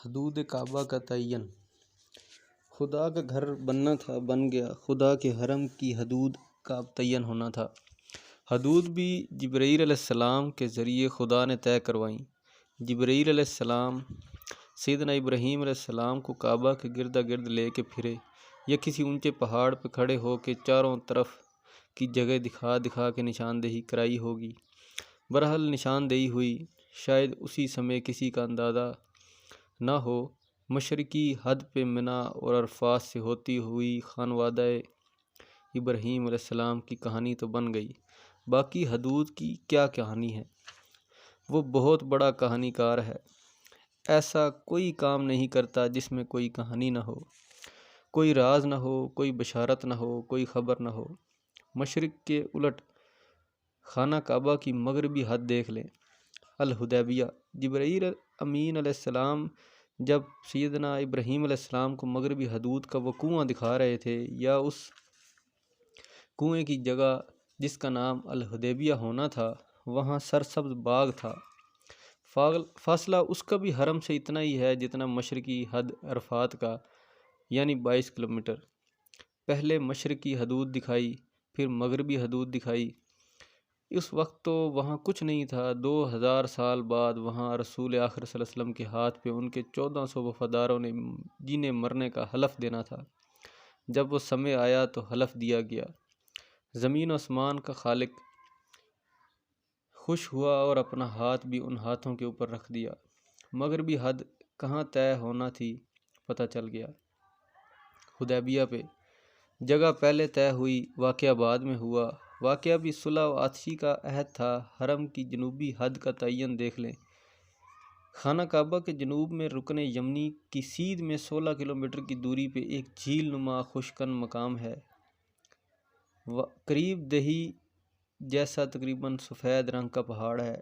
حدود کعبہ کا تعین۔ خدا کا گھر بننا تھا، بن گیا۔ خدا کے حرم کی حدود کا تعین ہونا تھا۔ حدود بھی جبرائیل علیہ السلام کے ذریعے خدا نے طے کروائیں۔ جبرائیل علیہ السلام سیدنا ابراہیم علیہ السلام کو کعبہ کے گردا گرد لے کے پھرے، یا کسی اونچے پہاڑ پہ کھڑے ہو کے چاروں طرف کی جگہ دکھا دکھا کے نشاندہی کرائی ہوگی۔ بہرحال نشاندہی ہوئی، شاید اسی سمے کسی کا اندازہ نہ ہو، مشرقی حد پہ منی اور عرفات سے ہوتی ہوئی خانوادہ ابراہیم علیہ السلام کی کہانی تو بن گئی، باقی حدود کی کیا کہانی ہے؟ وہ بہت بڑا کہانی کار ہے۔ ایسا کوئی کام نہیں کرتا جس میں کوئی کہانی نہ ہو، کوئی راز نہ ہو، کوئی بشارت نہ ہو، کوئی خبر نہ ہو۔ مشرق کے الٹ خانہ کعبہ کی مغربی حد دیکھ لیں، الحدیبیہ۔ جبرائیل امین علیہ السلام جب سیدنا ابراہیم علیہ السلام کو مغربی حدود کا وہ کنواں دکھا رہے تھے، یا اس کنویں کی جگہ جس کا نام الحدیبیہ ہونا تھا، وہاں سرسبز باغ تھا۔ فاصلہ اس کا بھی حرم سے اتنا ہی ہے جتنا مشرقی حد عرفات کا، یعنی 22 کلومیٹر۔ پہلے مشرقی حدود دکھائی، پھر مغربی حدود دکھائی۔ اس وقت تو وہاں کچھ نہیں تھا۔ 2000 سال بعد وہاں رسول آخر صلی اللہ علیہ وسلم کے ہاتھ پہ ان کے 1400 وفاداروں نے جینے مرنے کا حلف دینا تھا۔ جب وہ سمے آیا تو حلف دیا گیا۔ زمین و آسمان کا خالق خوش ہوا اور اپنا ہاتھ بھی ان ہاتھوں کے اوپر رکھ دیا۔ مغربی حد کہاں طے ہونا تھی پتہ چل گیا۔ حدیبیہ پہ جگہ پہلے طے ہوئی، واقعہ بعد میں ہوا۔ واقعہ بھی صلح و آتشی کا عہد تھا۔ حرم کی جنوبی حد کا تعین دیکھ لیں۔ خانہ کعبہ کے جنوب میں رکن یمنی کی سیدھ میں 16 کلومیٹر کی دوری پہ ایک جھیل نما خشکن مقام ہے، قریب دہی جیسا تقریباً سفید رنگ کا پہاڑ ہے۔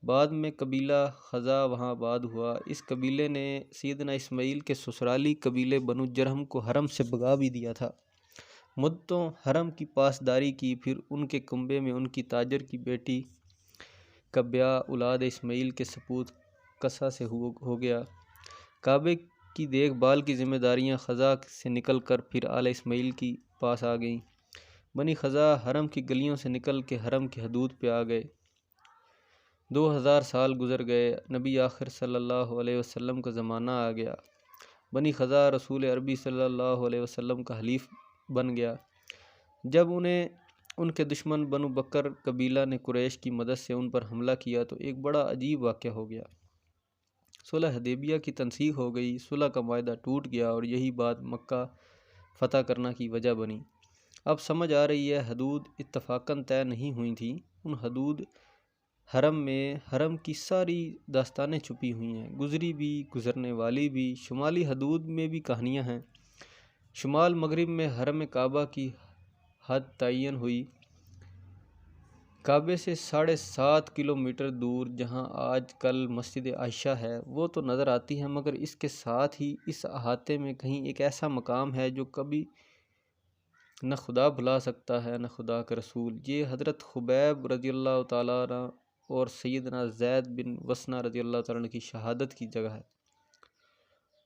بعد میں قبیلہ خزا وہاں آباد ہوا۔ اس قبیلے نے سیدنا اسماعیل کے سسرالی قبیلے بنو جرہم کو حرم سے بھگا بھی دیا تھا۔ مدتوں حرم کی پاسداری کی، پھر ان کے کنبے میں ان کی تاجر کی بیٹی کا بیاہ اولاد اسماعیل کے سپوت قصہ سے ہو گیا۔ کعبے کی دیکھ بھال کی ذمہ داریاں خزا سے نکل کر پھر آل اسماعیل کی پاس آ گئیں۔ بنی خزا حرم کی گلیوں سے نکل کے حرم کی حدود پہ آ گئے۔ 2000 سال گزر گئے، نبی آخر صلی اللہ علیہ وسلم کا زمانہ آ گیا۔ بنی خزا رسول عربی صلی اللہ علیہ وسلم کا حلیف بن گیا۔ جب ان کے دشمن بنو بکر قبیلہ نے قریش کی مدد سے ان پر حملہ کیا تو ایک بڑا عجیب واقعہ ہو گیا۔ صلح حدیبیہ کی تنسیخ ہو گئی، صلح کا معاہدہ ٹوٹ گیا، اور یہی بات مکہ فتح کرنا کی وجہ بنی۔ اب سمجھ آ رہی ہے حدود اتفاقاً طے نہیں ہوئی تھیں۔ ان حدود حرم میں حرم کی ساری داستانیں چھپی ہوئی ہیں، گزری بھی، گزرنے والی بھی۔ شمالی حدود میں بھی کہانیاں ہیں۔ شمال مغرب میں حرم کعبہ کی حد تعین ہوئی۔ کعبے سے 7.5 کلومیٹر دور جہاں آج کل مسجد عائشہ ہے، وہ تو نظر آتی ہے، مگر اس کے ساتھ ہی اس احاطے میں کہیں ایک ایسا مقام ہے جو کبھی نہ خدا بھلا سکتا ہے نہ خدا کا رسول۔ یہ حضرت خبیب رضی اللہ تعالیٰ عنہ اور سیدنا زید بن وسنہ رضی اللہ تعالیٰ عنہ کی شہادت کی جگہ ہے۔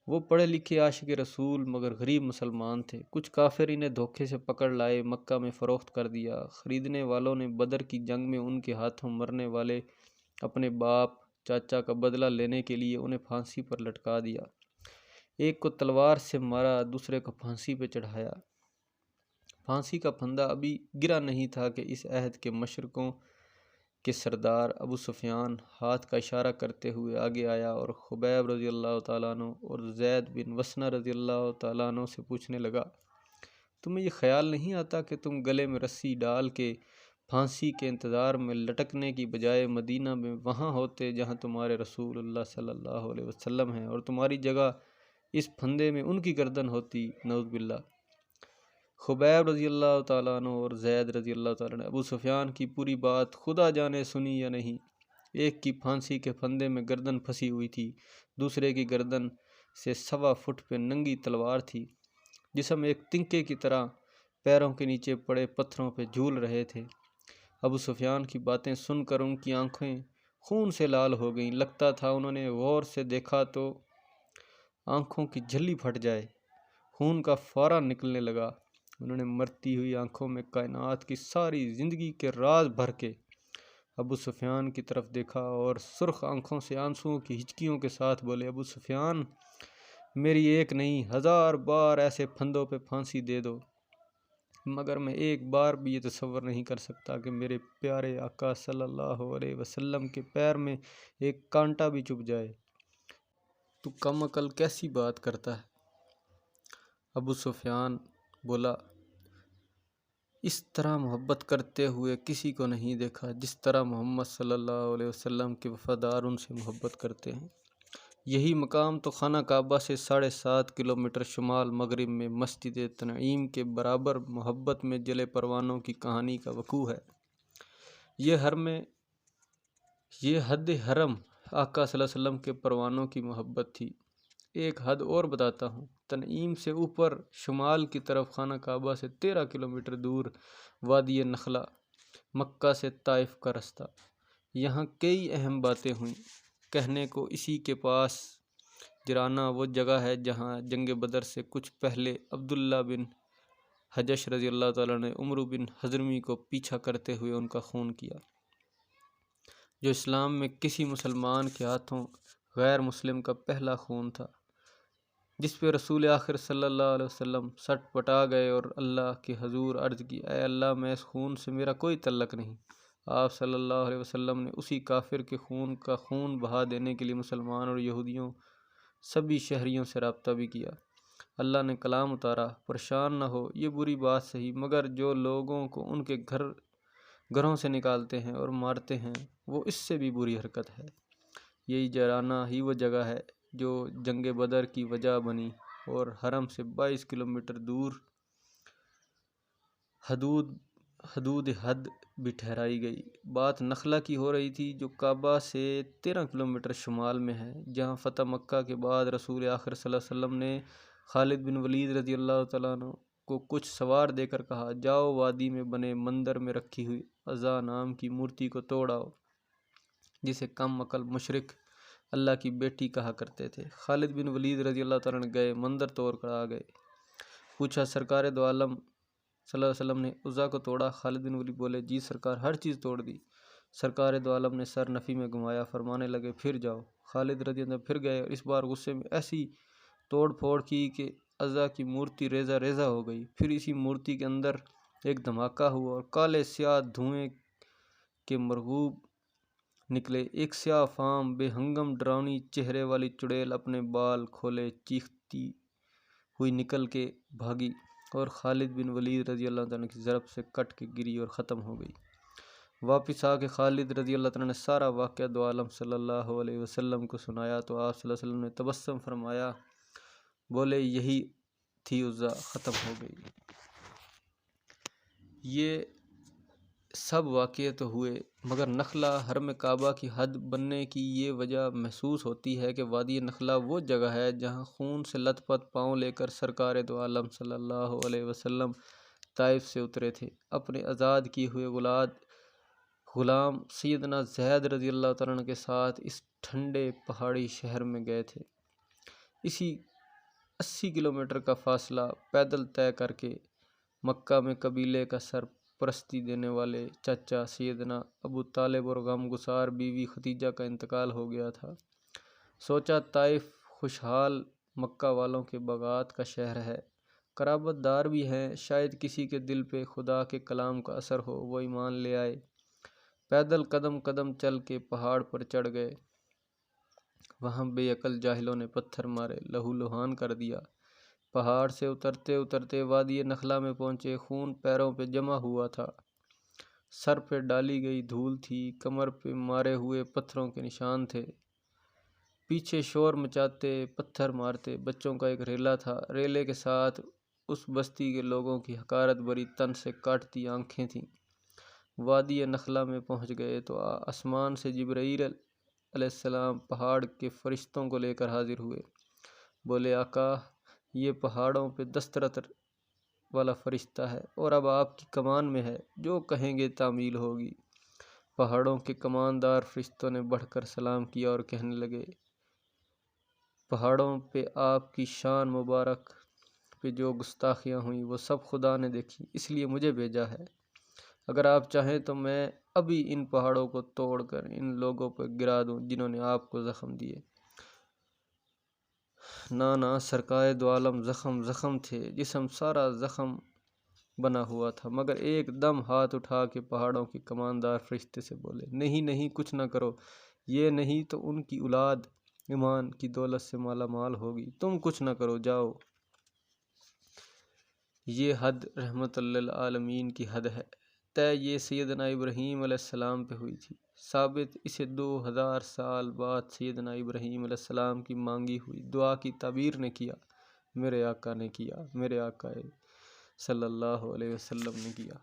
وہ پڑھے لکھے عاشق رسول مگر غریب مسلمان تھے۔ کچھ کافر انہیں دھوکے سے پکڑ لائے، مکہ میں فروخت کر دیا۔ خریدنے والوں نے بدر کی جنگ میں ان کے ہاتھوں مرنے والے اپنے باپ چاچا کا بدلہ لینے کے لیے انہیں پھانسی پر لٹکا دیا۔ ایک کو تلوار سے مارا، دوسرے کو پھانسی پہ چڑھایا۔ پھانسی کا پھندا ابھی گرا نہیں تھا کہ اس عہد کے مشرکوں کے سردار ابو سفیان ہاتھ کا اشارہ کرتے ہوئے آگے آیا اور خبیب رضی اللہ تعالیٰ عنہ اور زید بن وسنہ رضی اللہ تعالیٰ عنہ سے پوچھنے لگا، تمہیں یہ خیال نہیں آتا کہ تم گلے میں رسی ڈال کے پھانسی کے انتظار میں لٹکنے کی بجائے مدینہ میں وہاں ہوتے جہاں تمہارے رسول اللہ صلی اللہ علیہ وسلم ہیں، اور تمہاری جگہ اس پھندے میں ان کی گردن ہوتی؟ نعوذ باللہ۔ خبیب رضی اللہ تعالیٰ عنہ اور زید رضی اللہ تعالیٰ عنہ ابو سفیان کی پوری بات خدا جانے سنی یا نہیں۔ ایک کی پھانسی کے پھندے میں گردن پھنسی ہوئی تھی، دوسرے کی گردن سے 1.25 فٹ پہ ننگی تلوار تھی۔ جسم ایک تنکے کی طرح پیروں کے نیچے پڑے پتھروں پہ جھول رہے تھے۔ ابو سفیان کی باتیں سن کر ان کی آنکھیں خون سے لال ہو گئیں۔ لگتا تھا انہوں نے غور سے دیکھا تو آنکھوں کی جھلی پھٹ جائے، خون کا فورا نکلنے لگا۔ انہوں نے مرتی ہوئی آنکھوں میں کائنات کی ساری زندگی کے راز بھر کے ابو سفیان کی طرف دیکھا اور سرخ آنکھوں سے آنسوؤں کی ہچکیوں کے ساتھ بولے، ابو سفیان، میری ایک نہیں 1000 بار ایسے پھندوں پہ پھانسی دے دو، مگر میں ایک بار بھی یہ تصور نہیں کر سکتا کہ میرے پیارے آقا صلی اللہ علیہ وسلم کے پیر میں ایک کانٹا بھی چبھ جائے۔ تو کم عقل کیسی بات کرتا ہے؟ ابو سفیان بولا، اس طرح محبت کرتے ہوئے کسی کو نہیں دیکھا جس طرح محمد صلی اللہ علیہ وسلم کے وفادار ان سے محبت کرتے ہیں۔ یہی مقام تو خانہ کعبہ سے 7.5 کلومیٹر شمال مغرب میں مسجد تنعیم کے برابر محبت میں جلے پروانوں کی کہانی کا وقوع ہے۔ یہ حد حرم آقا صلی اللہ علیہ وسلم کے پروانوں کی محبت تھی۔ ایک حد اور بتاتا ہوں، تنعیم سے اوپر شمال کی طرف خانہ کعبہ سے 13 کلومیٹر دور وادی نخلا، مکہ سے طائف کا رستہ۔ یہاں کئی اہم باتیں ہوئیں۔ کہنے کو اسی کے پاس جرانہ وہ جگہ ہے جہاں جنگ بدر سے کچھ پہلے عبداللہ بن حجش رضی اللہ تعالیٰ نے عمرو بن حضرمی کو پیچھا کرتے ہوئے ان کا خون کیا، جو اسلام میں کسی مسلمان کے ہاتھوں غیر مسلم کا پہلا خون تھا، جس پہ رسول آخر صلی اللہ علیہ وسلم سٹ پٹا گئے اور اللہ کے حضور عرض کی، اے اللہ، میں اس خون سے میرا کوئی تعلق نہیں۔ آپ صلی اللہ علیہ وسلم نے اسی کافر کے خون کا خون بہا دینے کے لیے مسلمان اور یہودیوں سبھی شہریوں سے رابطہ بھی کیا۔ اللہ نے کلام اتارا، پریشان نہ ہو، یہ بری بات صحیح، مگر جو لوگوں کو ان کے گھروں سے نکالتے ہیں اور مارتے ہیں وہ اس سے بھی بری حرکت ہے۔ یہی جرانہ ہی وہ جگہ ہے جو جنگ بدر کی وجہ بنی اور حرم سے 22 کلومیٹر دور حدود حد بھی ٹھہرائی گئی۔ بات نخلا کی ہو رہی تھی جو کعبہ سے 13 کلومیٹر شمال میں ہے، جہاں فتح مکہ کے بعد رسول آخر صلی اللہ علیہ وسلم نے خالد بن ولید رضی اللہ تعالیٰ عنہ کو کچھ سوار دے کر کہا، جاؤ وادی میں بنے مندر میں رکھی ہوئی عزا نام کی مورتی کو توڑ آؤ، جسے کم عقل مشرک اللہ کی بیٹی کہا کرتے تھے۔ خالد بن ولید رضی اللہ تعالیٰ عنہ گئے، مندر توڑ کر آ گئے۔ پوچھا، سرکار دو عالم صلی اللہ علیہ وسلم نے عزا کو توڑا؟ خالد بن ولید بولے، جی سرکار، ہر چیز توڑ دی۔ سرکار دو عالم نے سر نفی میں گھمایا، فرمانے لگے، پھر جاؤ۔ خالد رضی اللہ عنہ پھر گئے اور اس بار غصے میں ایسی توڑ پھوڑ کی کہ عزا کی مورتی ریزہ ریزہ ہو گئی۔ پھر اسی مورتی کے اندر ایک دھماکہ ہوا اور کالے سیاہ دھوئیں کے مرغوب نکلے۔ ایک سیاہ فام بے ہنگم ڈراؤنی چہرے والی چڑیل اپنے بال کھولے چیختی ہوئی نکل کے بھاگی اور خالد بن ولید رضی اللہ عنہ کی ضرب سے کٹ کے گری اور ختم ہو گئی۔ واپس آ کے خالد رضی اللہ عنہ نے سارا واقعہ دو عالم صلی اللہ علیہ وسلم کو سنایا تو آپ صلی اللہ علیہ وسلم نے تبسم فرمایا، بولے، یہی تھی عزا، ختم ہو گئی۔ یہ سب واقعے تو ہوئے، مگر نخلا حرم کعبہ کی حد بننے کی یہ وجہ محسوس ہوتی ہے کہ وادی نخلا وہ جگہ ہے جہاں خون سے لت پت پاؤں لے کر سرکار دو عالم صلی اللہ علیہ وسلم طائف سے اترے تھے، اپنے آزاد کیے ہوئے غلام سیدنا زید رضی اللہ تعالیٰ عنہ کے ساتھ اس ٹھنڈے پہاڑی شہر میں گئے تھے۔ اسی 80 کلومیٹر کا فاصلہ پیدل طے کر کے مکہ میں قبیلے کا سرپرستی دینے والے چچا سیدنا ابو طالب اور غم گسار بیوی ختیجہ کا انتقال ہو گیا تھا۔ سوچا، طائف خوشحال مکہ والوں کے باغات کا شہر ہے، قرابت دار بھی ہیں، شاید کسی کے دل پہ خدا کے کلام کا اثر ہو، وہ ایمان لے آئے۔ پیدل قدم قدم چل کے پہاڑ پر چڑھ گئے۔ وہاں بے عقل جاہلوں نے پتھر مارے، لہو لہان کر دیا۔ پہاڑ سے اترتے اترتے وادی نخلا میں پہنچے، خون پیروں پہ جمع ہوا تھا، سر پہ ڈالی گئی دھول تھی، کمر پہ مارے ہوئے پتھروں کے نشان تھے۔ پیچھے شور مچاتے پتھر مارتے بچوں کا ایک ریلا تھا، ریلے کے ساتھ اس بستی کے لوگوں کی حقارت بری تن سے کاٹتی آنکھیں تھیں۔ وادی نخلا میں پہنچ گئے تو آسمان سے جبرائیل علیہ السلام پہاڑ کے فرشتوں کو لے کر حاضر ہوئے۔ بولے، آقا، یہ پہاڑوں پہ دسترت والا فرشتہ ہے اور اب آپ کی کمان میں ہے، جو کہیں گے تعمیل ہوگی۔ پہاڑوں کے کماندار فرشتوں نے بڑھ کر سلام کیا اور کہنے لگے، پہاڑوں پہ آپ کی شان مبارک پہ جو گستاخیاں ہوئیں وہ سب خدا نے دیکھی، اس لیے مجھے بھیجا ہے۔ اگر آپ چاہیں تو میں ابھی ان پہاڑوں کو توڑ کر ان لوگوں پہ گرا دوں جنہوں نے آپ کو زخم دیے۔ نہ سرکار دو عالم زخم زخم تھے، جسم سارا زخم بنا ہوا تھا، مگر ایک دم ہاتھ اٹھا کے پہاڑوں کے کماندار فرشتے سے بولے، نہیں کچھ نہ کرو، یہ نہیں تو ان کی اولاد ایمان کی دولت سے مالا مال ہوگی، تم کچھ نہ کرو، جاؤ۔ یہ حد رحمت للعالمین کی حد ہے، طے یہ سیدنا ابراہیم علیہ السلام پہ ہوئی تھی، ثابت اسے 2000 سال بعد سیدنا ابراہیم علیہ السلام کی مانگی ہوئی دعا کی تعبیر نے کیا، میرے آقا نے کیا، میرے آقا صلی اللہ علیہ وسلم نے کیا۔